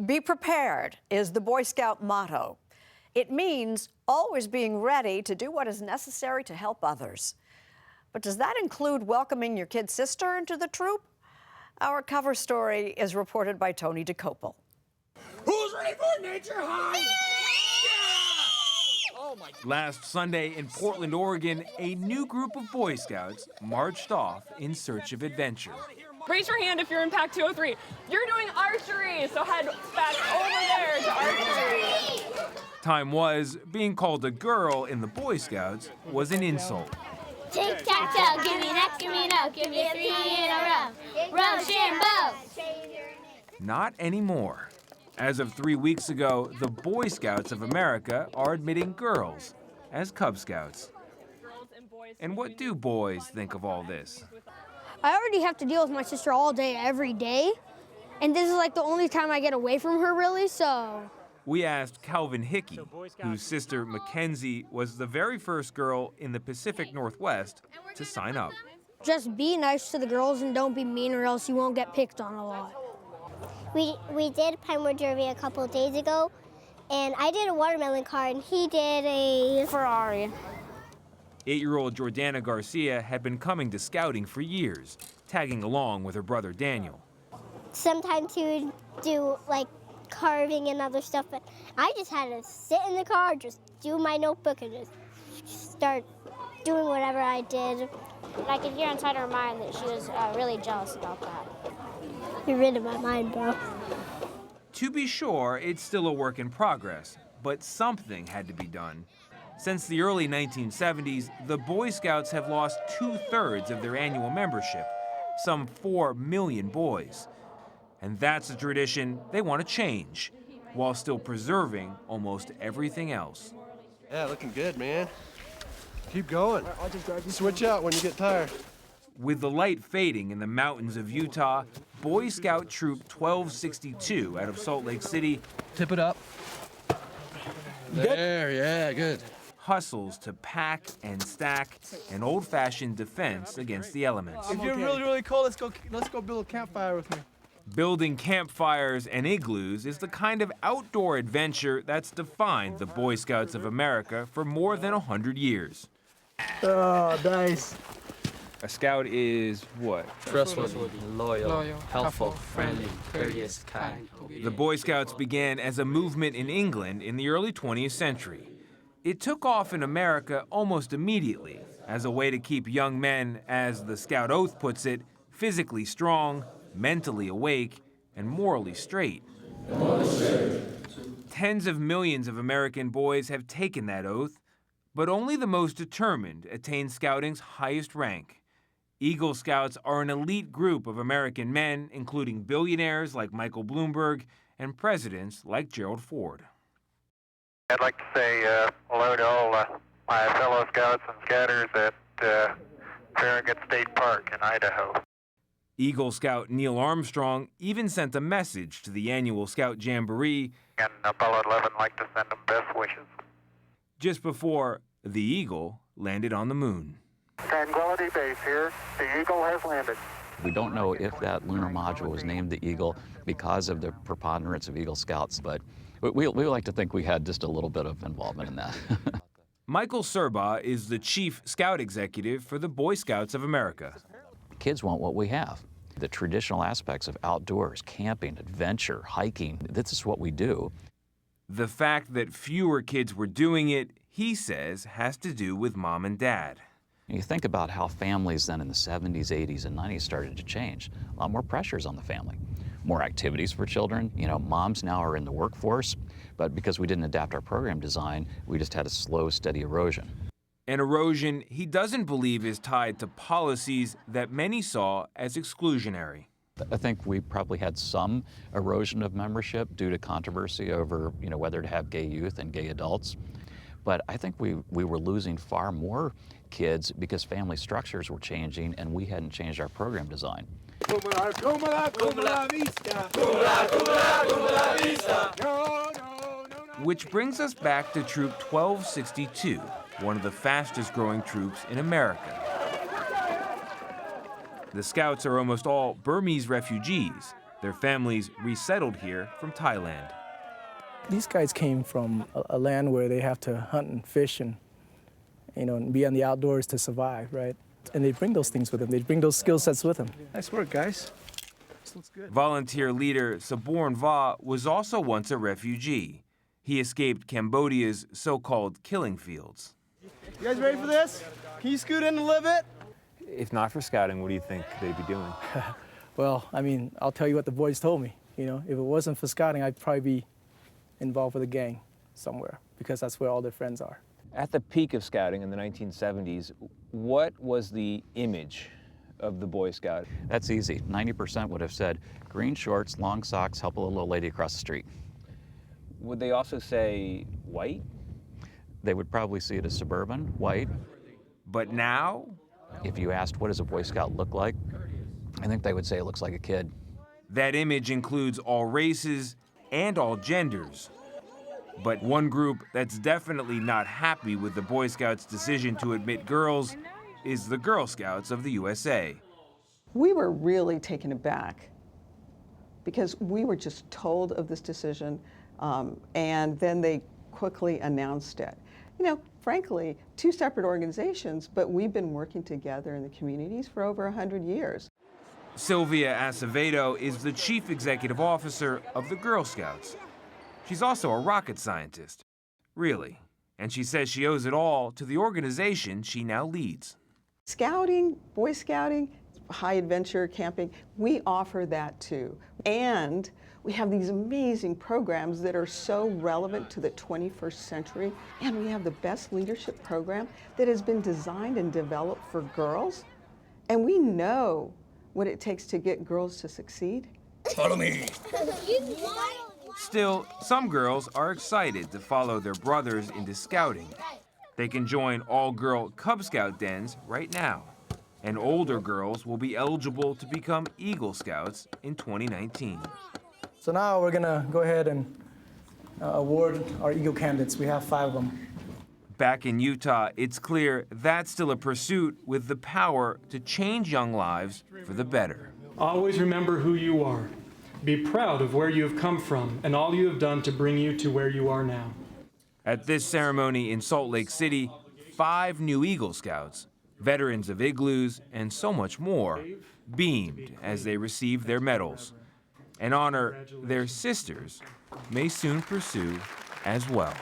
Be prepared is the Boy Scout motto. It means always being ready to do what is necessary to help others. But does that include welcoming your kid sister into the troop? Our cover story is reported by Tony Dokoupil. Who's ready for Nature High? Yeah! Oh my. Last Sunday in Portland, Oregon, a new group of Boy Scouts marched off in search of adventure. Raise your hand if you're in Pack 203. You're doing archery, so head back over there to archery. Time was, being called a girl in the Boy Scouts was an insult. Tic-tac-toe, give me an X, give me an O, give me a 3 in a row. Rochambeau! Not anymore. As of 3 weeks ago, the Boy Scouts of America are admitting girls as Cub Scouts. And what do boys think of all this? I already have to deal with my sister all day, every day. And this is like the only time I get away from her, really, so. We asked Calvin Hickey, whose sister Mackenzie was the very first girl in the Pacific Northwest to sign up. Just be nice to the girls and don't be mean, or else you won't get picked on a lot. We did Pinewood Derby a couple of days ago, and I did a watermelon car, and he did a Ferrari. 8-year-old Jordana Garcia had been coming to scouting for years, tagging along with her brother Daniel. Sometimes he would do like carving and other stuff, but I just had to sit in the car, just do my notebook, and just start doing whatever I did. I could hear inside her mind that she was really jealous about that. You're rid of my mind, bro. To be sure, it's still a work in progress, but something had to be done. Since the early 1970s, the Boy Scouts have lost 2/3 of their annual membership, some 4 million boys. And that's a tradition they want to change, while still preserving almost everything else. Yeah, looking good, man. Keep going. Switch out when you get tired. With the light fading in the mountains of Utah, Boy Scout Troop 1262 out of Salt Lake City Tip it up. There, yeah, good. hustles to pack and stack an old-fashioned defense against the elements. If you're really cold, let's go build a campfire with me. Building campfires and igloos is the kind of outdoor adventure that's defined the Boy Scouts of America for more than 100 years. Oh, nice. A scout is what? Trustworthy, loyal, helpful, friendly, courteous, kind. The Boy Scouts began as a movement in England in the early 20th century. It took off in America almost immediately as a way to keep young men, as the Scout Oath puts it, physically strong, mentally awake, and morally straight. Tens of millions of American boys have taken that oath, but only the most determined attain scouting's highest rank. Eagle Scouts are an elite group of American men, including billionaires like Michael Bloomberg and presidents like Gerald Ford. I'd like to say hello to all my fellow scouts and scouters at Farragut State Park in Idaho. Eagle Scout Neil Armstrong even sent a message to the annual Scout Jamboree, And Apollo 11 like to send them best wishes. just before the Eagle landed on the moon. Tranquility Base here. The Eagle has landed. We don't know if that lunar module was named the Eagle because of the preponderance of Eagle Scouts, but we like to think we had just a little bit of involvement in that. Michael Serba is the chief scout executive for the Boy Scouts of America. Kids want what we have. The traditional aspects of outdoors, camping, adventure, hiking, this is what we do. The fact that fewer kids were doing it, he says, has to do with mom and dad. You think about how families then in the 70s, 80s, and 90s started to change. A lot more pressures on the family. More activities for children. You know, moms now are in the workforce, but because we didn't adapt our program design, we just had a slow, steady erosion. An erosion he doesn't believe is tied to policies that many saw as exclusionary. I think we probably had some erosion of membership due to controversy over, whether to have gay youth and gay adults. But I think we were losing far more kids because family structures were changing and we hadn't changed our program design. Which brings us back to Troop 1262, one of the fastest growing troops in America. The Scouts are almost all Burmese refugees, Their families resettled here from Thailand. These guys came from a land where they have to hunt and fish and, and be on the outdoors to survive, right? And they bring those things with them. They bring those skill sets with them. Nice work, guys. This looks good. Volunteer leader Saborn Va was also once a refugee. He escaped Cambodia's so-called killing fields. You guys ready for this? Can you scoot in a little bit? If not for scouting, what do you think they'd be doing? Well, I'll tell you what the boys told me. If it wasn't for scouting, I'd probably be involved with a gang somewhere because that's where all their friends are. At the peak of scouting in the 1970s, what was the image of the Boy Scout? That's easy. 90% would have said green shorts, long socks, help a little lady across the street. Would they also say white? They would probably see it as suburban, white. But now? If you asked what does a Boy Scout look like, I think they would say it looks like a kid. That image includes all races and all genders. But one group that's definitely not happy with the Boy Scouts' decision to admit girls is the Girl Scouts of the USA. We were really taken aback because we were just told of this decision and then they quickly announced it. Frankly, two separate organizations, but we've been working together in the communities for over 100 years. Sylvia Acevedo is the chief executive officer of the Girl Scouts. She's also a rocket scientist, really, and she says she owes it all to the organization she now leads. Scouting, Boy Scouting, high adventure camping, we offer that too. And we have these amazing programs that are so relevant to the 21st century. And we have the best leadership program that has been designed and developed for girls. And we know what it takes to get girls to succeed. Follow me. Still, some girls are excited to follow their brothers into scouting. They can join all-girl Cub Scout dens right now. And older girls will be eligible to become Eagle Scouts in 2019. So now we're gonna go ahead and award our Eagle candidates. We have 5 of them. Back in Utah, it's clear that's still a pursuit with the power to change young lives for the better. Always remember who you are. Be proud of where you have come from and all you have done to bring you to where you are now. At this ceremony in Salt Lake City, 5 new Eagle Scouts, veterans of igloos, and so much more, beamed as they received their medals, an honor their sisters may soon pursue as well.